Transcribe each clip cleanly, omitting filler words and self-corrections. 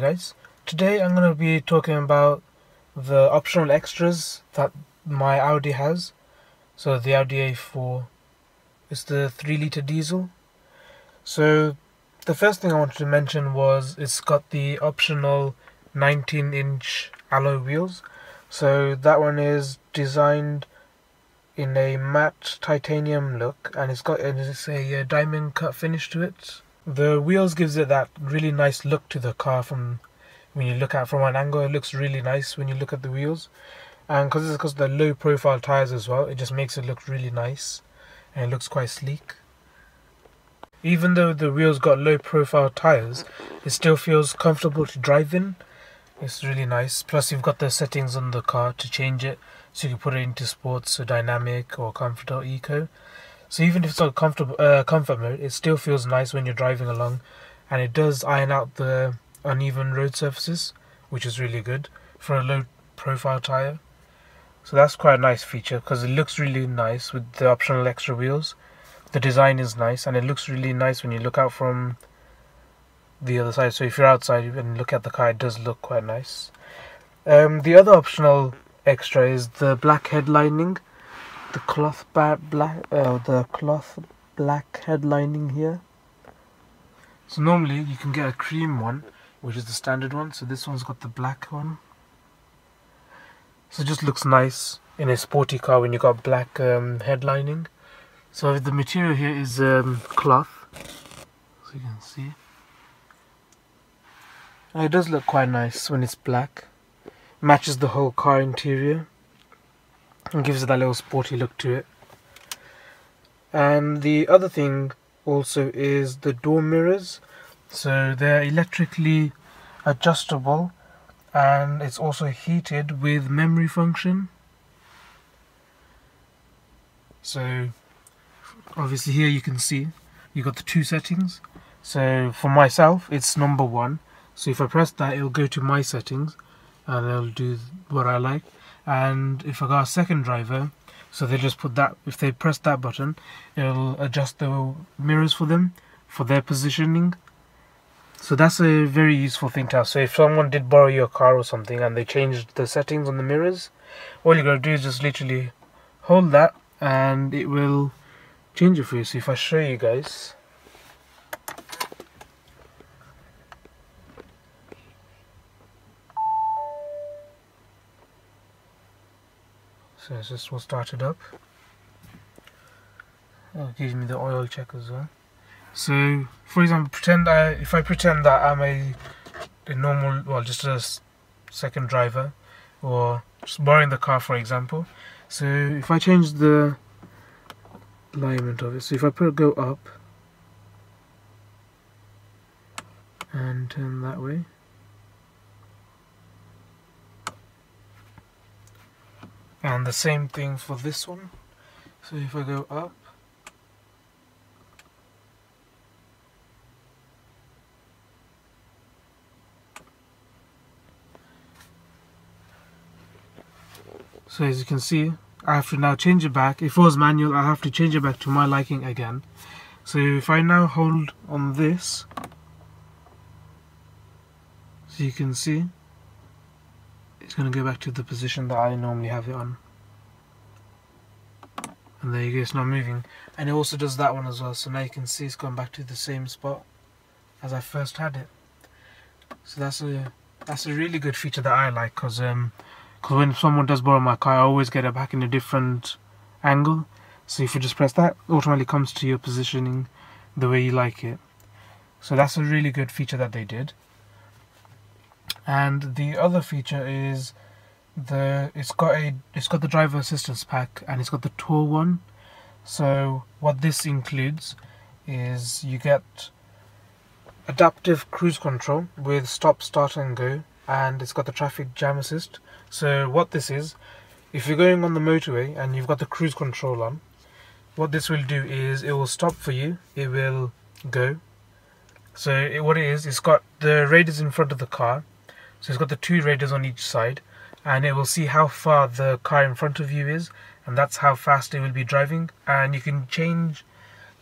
guys, today I'm going to be talking about the optional extras that my Audi has. So the Audi A4 is the 3-litre diesel. So the first thing I wanted to mention was it's got the optional 19-inch alloy wheels. So that one is designed in a matte titanium look, and it's a diamond cut finish to it. The wheels gives it that really nice look to the car. From when you look at it from an angle, it looks really nice when you look at the wheels. And because it's the low profile tires as well, it just makes it look really nice and it looks quite sleek. Even though the wheels got low profile tires, it still feels comfortable to drive in. It's really nice. Plus you've got the settings on the car to change it, so you can put it into sports or dynamic or comfort or eco. So even if it's not comfort mode, it still feels nice when you're driving along, and it does iron out the uneven road surfaces, which is really good for a low profile tyre. So that's quite a nice feature because it looks really nice with the optional extra wheels. The design is nice and it looks really nice when you look out from the other side. So if you're outside and look at the car, it does look quite nice. The other optional extra is the black headlining. The cloth black headlining here. So normally you can get a cream one, which is the standard one. So this one's got the black one. So it just looks nice in a sporty car when you got black headlining. So the material here is cloth, so you can see. And it does look quite nice when it's black. Matches the whole car interior and gives it that little sporty look to it. And the other thing also is the door mirrors. So they're electrically adjustable, and it's also heated with memory function. So obviously here you can see you got the two settings. So for myself it's number 1. So if I press that, it'll go to my settings and it'll do what I like. And if I got a second driver, so they just put that, if they press that button, it'll adjust the mirrors for them, for their positioning. So that's a very useful thing to have. So if someone did borrow your car or something and they changed the settings on the mirrors, all you gotta do is just literally hold that and it will change it for you. So if I show you guys, so it's just what started up. It gives me the oil check as well. So for example, if I pretend that I'm a normal, well, just a second driver, or just borrowing the car for example. So if I change the alignment of it, so if I go up and turn that way, and the same thing for this one. So if I go up, so as you can see, I have to now change it back. If it was manual, I have to change it back to my liking again. So if I now hold on this, so you can see it's going to go back to the position that I normally have it on. And there you go, it's not moving. And it also does that one as well. So now you can see it's gone back to the same spot as I first had it. So that's a really good feature that I like, because when someone does borrow my car, I always get it back in a different angle. So if you just press that, it automatically comes to your positioning the way you like it. So that's a really good feature that they did. And the other feature is it's got the driver assistance pack, and it's got the tour one. So what this includes is you get adaptive cruise control with stop, start and go, and it's got the traffic jam assist. So what this is, if you're going on the motorway and you've got the cruise control on, what this will do is it will stop for you, it will go. So what it is, it's got the radars in front of the car. So it's got the 2 radars on each side, and it will see how far the car in front of you is, and that's how fast it will be driving. And you can change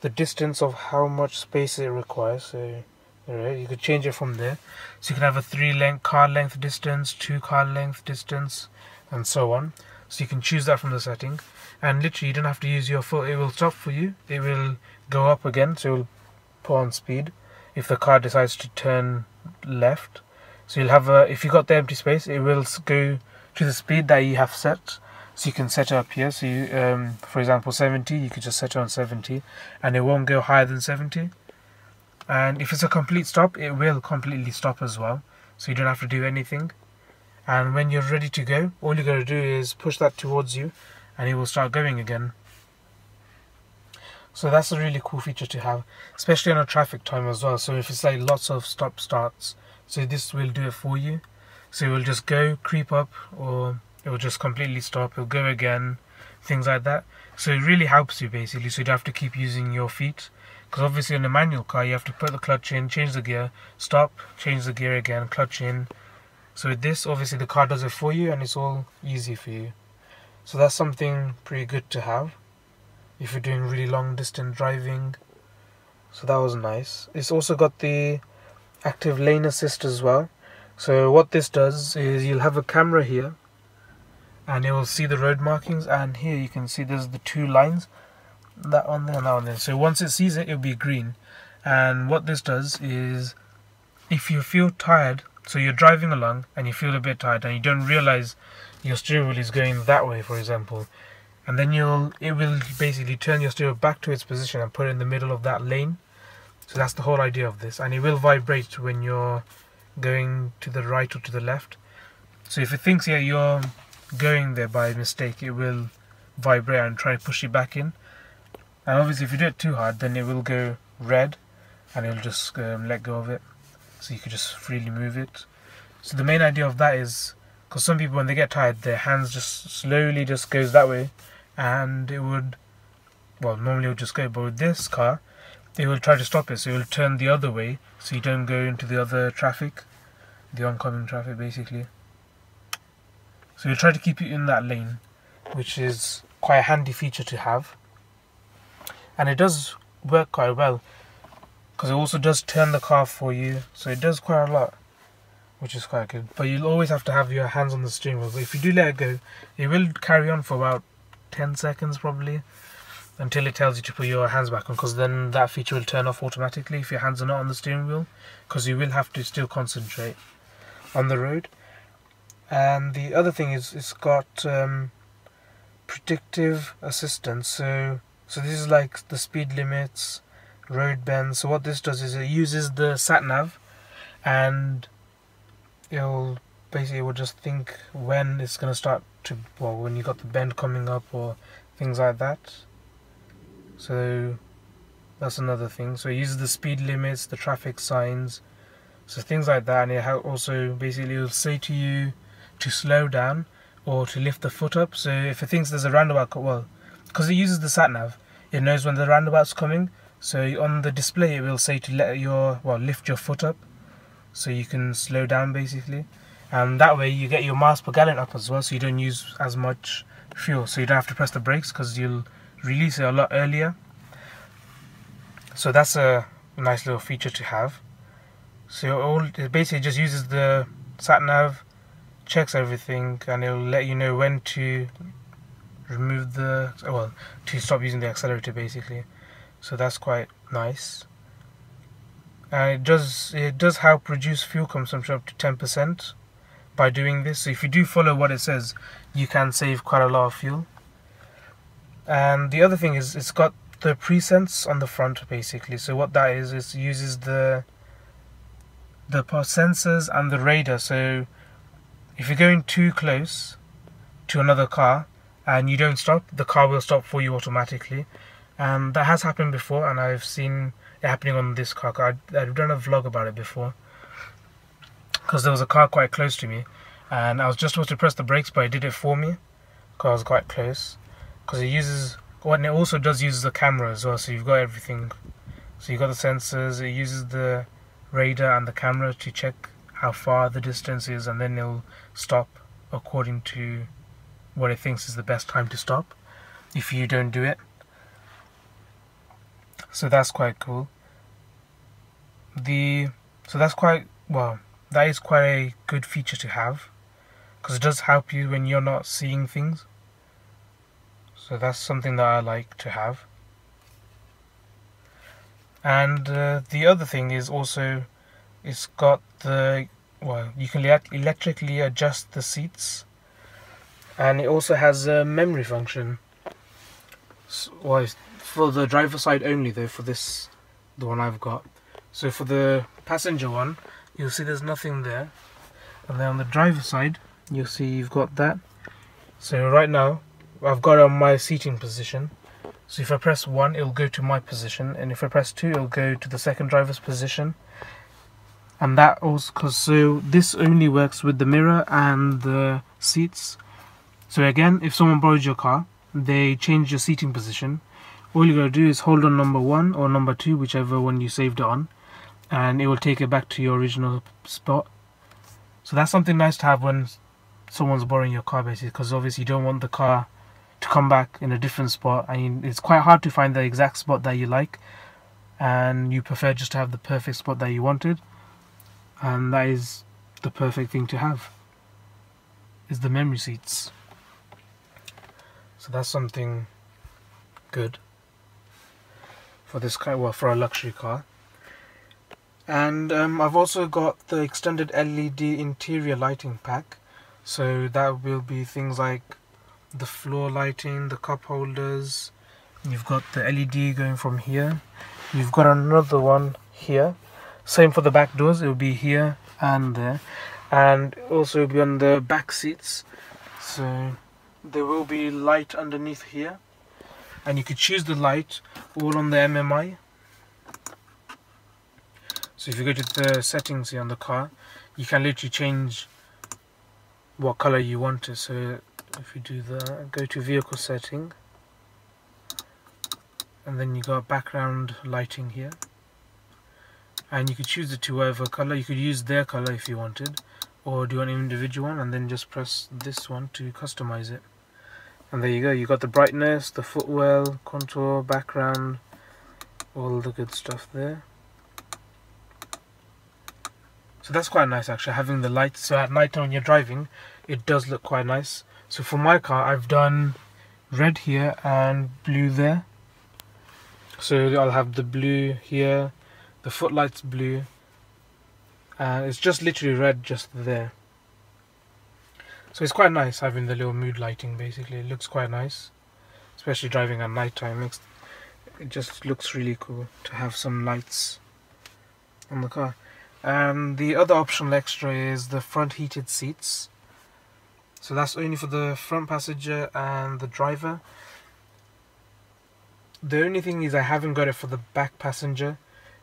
the distance of how much space it requires. So Alright, you could change it from there. So you can have a 3 car length distance, 2 car length distance, and so on. So you can choose that from the setting. And literally you don't have to use your foot, it will stop for you. It will go up again, so it will put on speed if the car decides to turn left. So you'll have if you got the empty space, it will go to the speed that you have set. So you can set it up here. So you, for example, 70, you could just set it on 70, and it won't go higher than 70. And if it's a complete stop, it will completely stop as well. So you don't have to do anything. And when you're ready to go, all you got to do is push that towards you, and it will start going again. So that's a really cool feature to have, especially on a traffic time as well. So if it's like lots of stop starts, so this will do it for you. So it will just go, creep up, or it will just completely stop, it'll go again, things like that. So it really helps you basically, so you don't have to keep using your feet. Because obviously in a manual car you have to put the clutch in, change the gear, stop, change the gear again, clutch in. So with this, obviously the car does it for you and it's all easy for you. So that's something pretty good to have if you're doing really long distance driving. So that was nice. It's also got the active lane assist as well. So what this does is you'll have a camera here and it will see the road markings, and here you can see there's the 2 lines, that one there and that one there. So once it sees it, it'll be green. And what this does is, if you feel tired, so you're driving along and you feel a bit tired and you don't realize your steering wheel is going that way, for example, and then it will basically turn your steering wheel back to its position and put it in the middle of that lane. So that's the whole idea of this, and it will vibrate when you're going to the right or to the left. So if it thinks you're going there by mistake, it will vibrate and try to push you back in. And obviously if you do it too hard, then it will go red and it'll just let go of it, so you could just freely move it. So the main idea of that is, because some people when they get tired, their hands just slowly just goes that way, and it would, well, normally it would just go, but with this car it will try to stop it, so it will turn the other way so you don't go into the other traffic, the oncoming traffic basically. So you'll try to keep it in that lane, which is quite a handy feature to have. And it does work quite well, because it also does turn the car for you, so it does quite a lot, which is quite good. But you'll always have to have your hands on the steering wheel. But if you do let it go, it will carry on for about 10 seconds probably, until it tells you to put your hands back on, because then that feature will turn off automatically if your hands are not on the steering wheel, because you will have to still concentrate on the road. And the other thing is it's got predictive assistance. So this is like the speed limits, road bends. So what this does is it uses the sat nav, and it will just think when it's going to start to, well, when you got the bend coming up or things like that. So that's another thing. So it uses the speed limits, the traffic signs, so things like that. And it also basically will say to you to slow down or to lift the foot up. So if it thinks there's a roundabout, well, because it uses the sat nav, it knows when the roundabout's coming. So on the display it will say to lift your foot up, so you can slow down basically. And that way you get your miles per gallon up as well, so you don't use as much fuel, so you don't have to press the brakes because you'll release it a lot earlier. So that's a nice little feature to have. So it basically just uses the sat nav, checks everything, and it'll let you know when to remove to stop using the accelerator basically. So that's quite nice. And it does help reduce fuel consumption up to 10% by doing this. So if you do follow what it says, you can save quite a lot of fuel. And the other thing is it's got the presense on the front basically. So what that is, it uses the sensors and the radar. So if you're going too close to another car and you don't stop, the car will stop for you automatically. And that has happened before, and I've seen it happening on this car. I've done a vlog about it before, because there was a car quite close to me and I was just supposed to press the brakes, but it did it for me because I was quite close. Because it also does use the camera as well, so you've got everything. So you've got the sensors, it uses the radar and the camera to check how far the distance is, and then it'll stop according to what it thinks is the best time to stop if you don't do it. So that's quite cool. The So that's quite, well, that is quite a good feature to have, because it does help you when you're not seeing things. So that's something that I like to have. And the other thing is also, it's got the, well, you can electrically adjust the seats, and it also has a memory function. So, well, for the driver side only though, for this, the one I've got. So for the passenger one, you'll see there's nothing there, and then on the driver side you'll see you've got that. So right now I've got it on my seating position, so if I press 1 it'll go to my position, and if I press 2 it'll go to the second driver's position. And that also, so this only works with the mirror and the seats. So again, if someone borrows your car, they change your seating position, all you gotta do is hold on number 1 or number 2, whichever one you saved it on, and it will take it back to your original spot. So that's something nice to have when someone's borrowing your car, basically, because obviously you don't want the car to come back in a different spot. I mean, it's quite hard to find the exact spot that you like, and you prefer just to have the perfect spot that you wanted, and that is the perfect thing to have, is the memory seats. So that's something good for this car, well, for a luxury car. And I've also got the extended LED interior lighting pack. So that will be things like the floor lighting, the cup holders. You've got the LED going from here. You've got another one here. Same for the back doors, it will be here and there. And also be on the back seats. So there will be light underneath here. And you could choose the light all on the MMI. So if you go to the settings here on the car, you can literally change what color you want it. So if you do that, go to vehicle setting, and then you got background lighting here, and you could choose it to whatever color. You could use their color if you wanted, or do an individual one, and then just press this one to customize it. And there you go, you got the brightness, the footwell, contour, background, all the good stuff there. So that's quite nice actually, having the lights. So at night when you're driving, it does look quite nice. So for my car, I've done red here and blue there. So I'll have the blue here, the footlights blue, and it's just literally red just there. So it's quite nice having the little mood lighting, basically. It looks quite nice, especially driving at night time. It just looks really cool to have some lights on the car. And the other optional extra is the front heated seats. So that's only for the front passenger and the driver. The only thing is I haven't got it for the back passenger.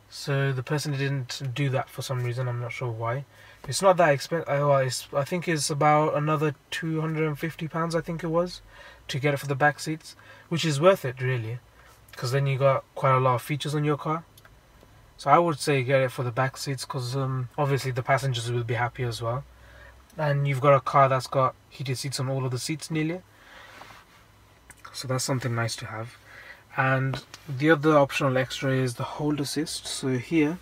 So the person didn't do that for some reason, I'm not sure why. It's not that expensive. I think it's about another £250, I think it was, to get it for the back seats, which is worth it really, because then you got quite a lot of features on your car. So I would say get it for the back seats, because obviously the passengers will be happy as well. And you've got a car that's got heated seats on all of the seats nearly. So that's something nice to have. And the other optional extra is the hold assist. So here,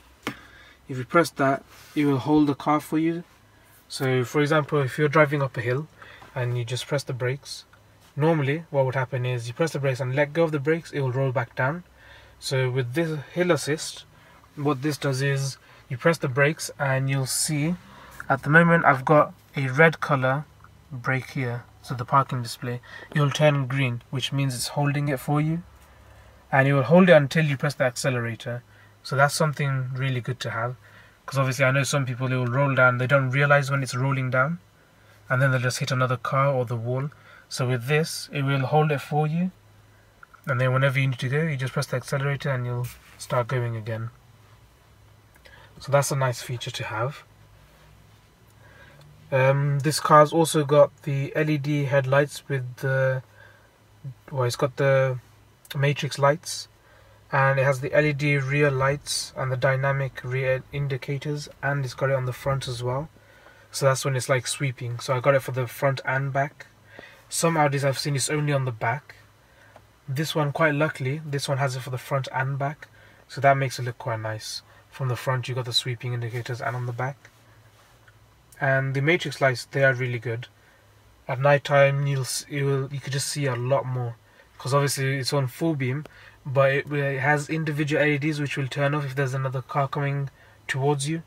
if you press that, it will hold the car for you. So for example, if you're driving up a hill and you just press the brakes, normally what would happen is you press the brakes and let go of the brakes, it will roll back down. So with this hill assist, what this does is you press the brakes and you'll see at the moment I've got a red color brake here, so the parking display, you'll turn green, which means it's holding it for you, and it will hold it until you press the accelerator. So that's something really good to have, because obviously I know some people, it will roll down, they don't realize when it's rolling down, and then they'll just hit another car or the wall. So with this, it will hold it for you, and then whenever you need to go, you just press the accelerator and you'll start going again. So that's a nice feature to have. This car's also got the LED headlights with the, well, it's got the matrix lights, and it has the LED rear lights and the dynamic rear indicators, and it's got it on the front as well. So that's when it's like sweeping. So I got it for the front and back. Some Audis I've seen it's only on the back. This one, quite luckily, this one has it for the front and back, so that makes it look quite nice From the front you got the sweeping indicators, and on the back. And the matrix lights, they are really good. At night time you could just see a lot more, because obviously it's on full beam, but it has individual AEDs which will turn off if there's another car coming towards you.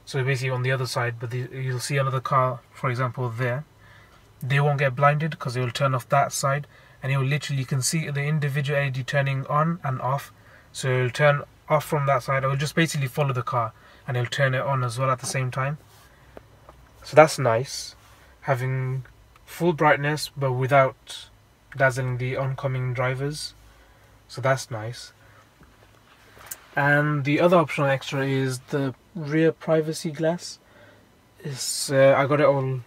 So basically on the other side, but you'll see another car, for example, there. They won't get blinded because they will turn off that side, and it will literally, you can see the individual LED turning on and off. So it'll turn off from that side. It will just basically follow the car, and it'll turn it on as well at the same time. So that's nice, having full brightness but without dazzling the oncoming drivers. So that's nice. And the other optional extra is the rear privacy glass. I got it all.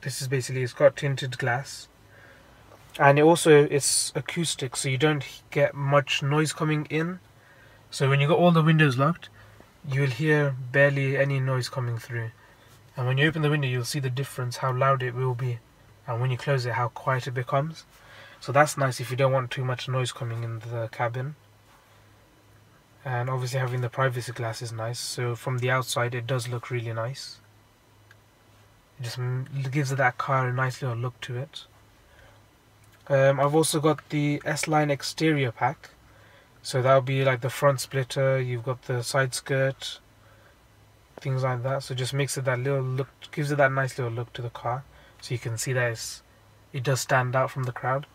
This is basically, it's got tinted glass, and it's acoustic, so you don't get much noise coming in. So when you got all the windows locked, you will hear barely any noise coming through. And when you open the window, you'll see the difference, how loud it will be, and when you close it, how quiet it becomes. So that's nice if you don't want too much noise coming in the cabin. And obviously having the privacy glass is nice, so from the outside it does look really nice. It just gives that car a nice little look to it. I've also got the S-Line exterior pack, so that'll be like the front splitter, you've got the side skirt, things like that. So just makes it that little look, gives it that nice little look to the car, so you can see that it does stand out from the crowd.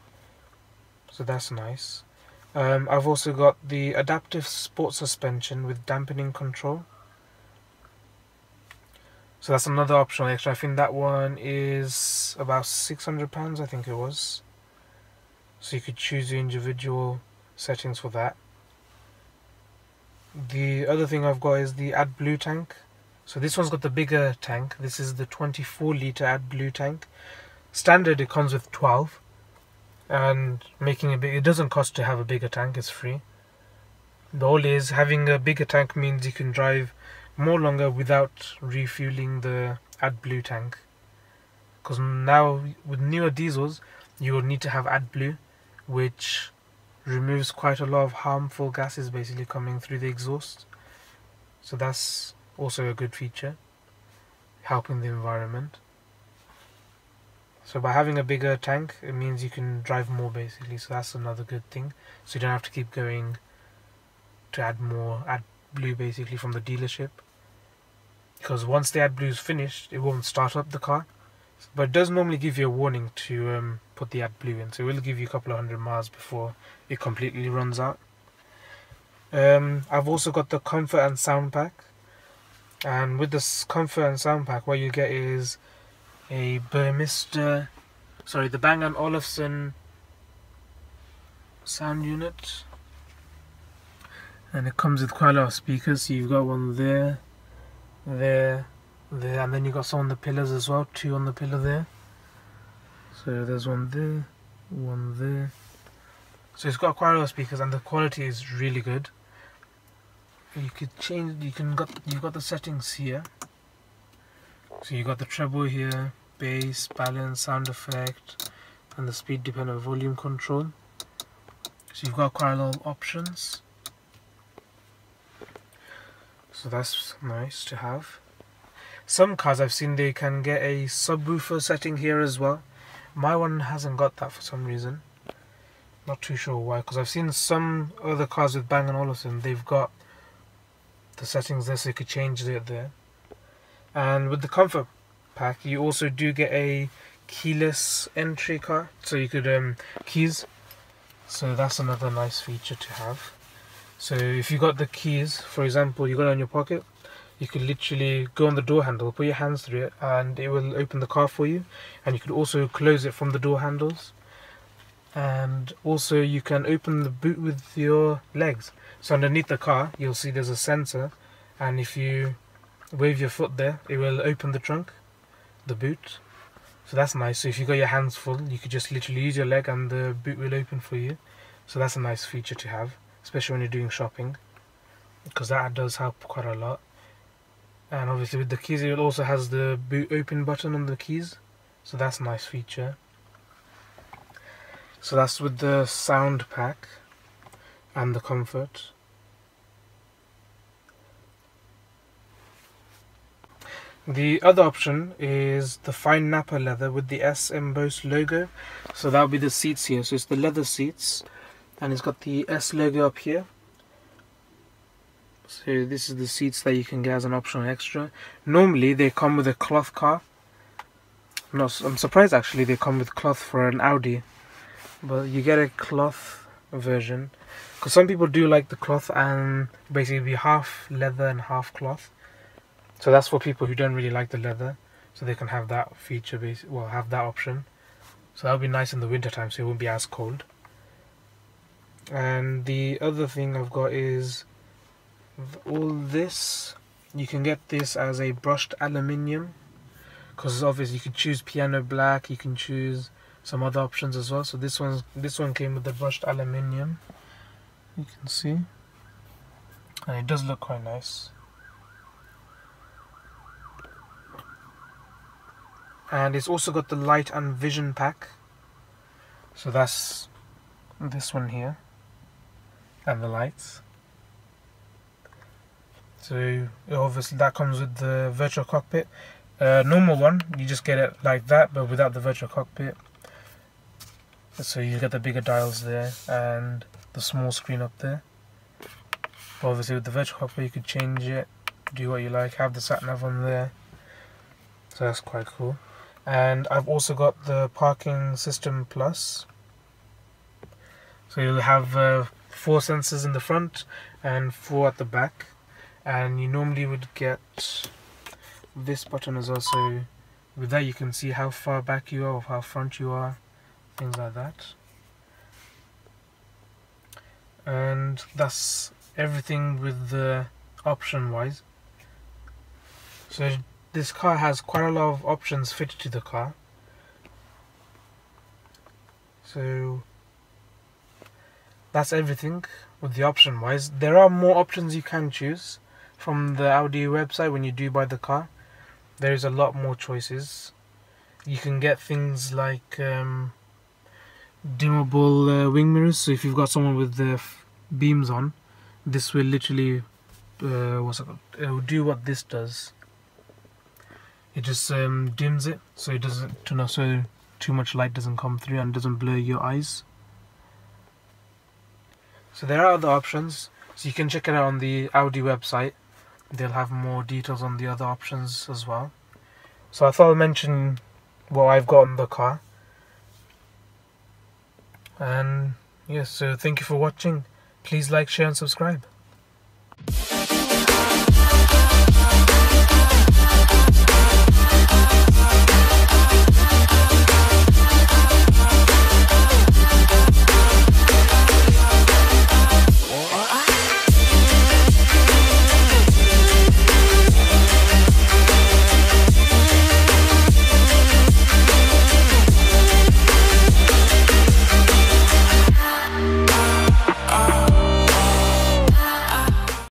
So that's nice. I've also got the adaptive sport suspension with dampening control. So that's another optional extra. I think that one is about £600, I think it was. So you could choose the individual settings for that. The other thing I've got is the AdBlue Tank. So this one's got the bigger tank. This is the 24-litre AdBlue Tank. Standard, it comes with 12. And it doesn't cost to have a bigger tank, it's free. The whole is, having a bigger tank means you can drive more longer without refueling the AdBlue tank. Because now with newer diesels, you will need to have AdBlue, which removes quite a lot of harmful gases basically coming through the exhaust. So that's also a good feature, helping the environment. So by having a bigger tank, it means you can drive more basically, so that's another good thing. So you don't have to keep going to add more AdBlue basically from the dealership, because once the AdBlue is finished, it won't start up the car. But it does normally give you a warning to put the AdBlue in, so it will give you a couple of 100 miles before it completely runs out. I've also got the comfort and sound pack, and with this comfort and sound pack, what you get is a the Bang & Olufsen sound unit, and it comes with quite a lot of speakers. So you've got one there, and then you've got some on the pillars as well, 2 on the pillar there. So there's one there. So it's got quite a lot of speakers, and the quality is really good. You could change. You've got the settings here. So you got the treble here, bass, balance, sound effect, and the speed dependent volume control. So you've got quite a lot of options. So that's nice to have. Some cars I've seen, they can get a subwoofer setting here as well. My one hasn't got that for some reason. Not too sure why, because I've seen some other cars with Bang & Olufsen, they've got the settings there, so you could change it there. And with the comfort pack, you also do get a keyless entry car, so you could keys. So that's another nice feature to have. So if you got the keys, for example, you got it in your pocket, you could literally go on the door handle, put your hands through it, and it will open the car for you. And you could also close it from the door handles. And also you can open the boot with your legs. So underneath the car, you'll see there's a sensor, and if you wave your foot there, it will open the trunk, the boot. So that's nice. So if you got your hands full, you could just literally use your leg and the boot will open for you. So that's a nice feature to have, especially when you're doing shopping, because that does help quite a lot. And obviously with the keys, it also has the boot open button on the keys, so that's a nice feature. So that's with the sound pack and the comfort. The other option is the fine nappa leather with the S embossed logo. So that'll be the seats here. So it's the leather seats, and it's got the S logo up here. So this is the seats that you can get as an optional extra. Normally they come with a cloth car. No, I'm surprised actually they come with cloth for an Audi, but you get a cloth version because some people do like the cloth and basically be half leather and half cloth. So that's for people who don't really like the leather, so they can have that feature, well, have that option. So that'll be nice in the winter time, so it won't be as cold. And the other thing I've got is all this. You can get this as a brushed aluminium, because obviously you can choose piano black, you can choose some other options as well. So this one came with the brushed aluminium, you can see, and it does look quite nice. And it's also got the light and vision pack. So that's this one here, and the lights. So obviously that comes with the virtual cockpit. Normal one, you just get it like that, but without the virtual cockpit. So you get the bigger dials there and the small screen up there. But obviously with the virtual cockpit you could change it, do what you like, have the sat nav on there. So that's quite cool. And I've also got the parking system plus. So you'll have 4 sensors in the front and 4 at the back. And you normally would get this button as well. So with that you can see how far back you are or how front you are, things like that. And that's everything with the option wise. So this car has quite a lot of options fitted to the car. So that's everything with the option wise. There are more options you can choose from the Audi website when you do buy the car. There is a lot more choices. You can get things like dimmable wing mirrors. So if you've got someone with the beams on, this will literally it will do what this does. It just dims it, so it doesn't, so too much light doesn't come through and doesn't blur your eyes. So there are other options, so you can check it out on the Audi website. They'll have more details on the other options as well. So I thought I'd mention what I've got on the car. And yes, so thank you for watching. Please like, share and subscribe.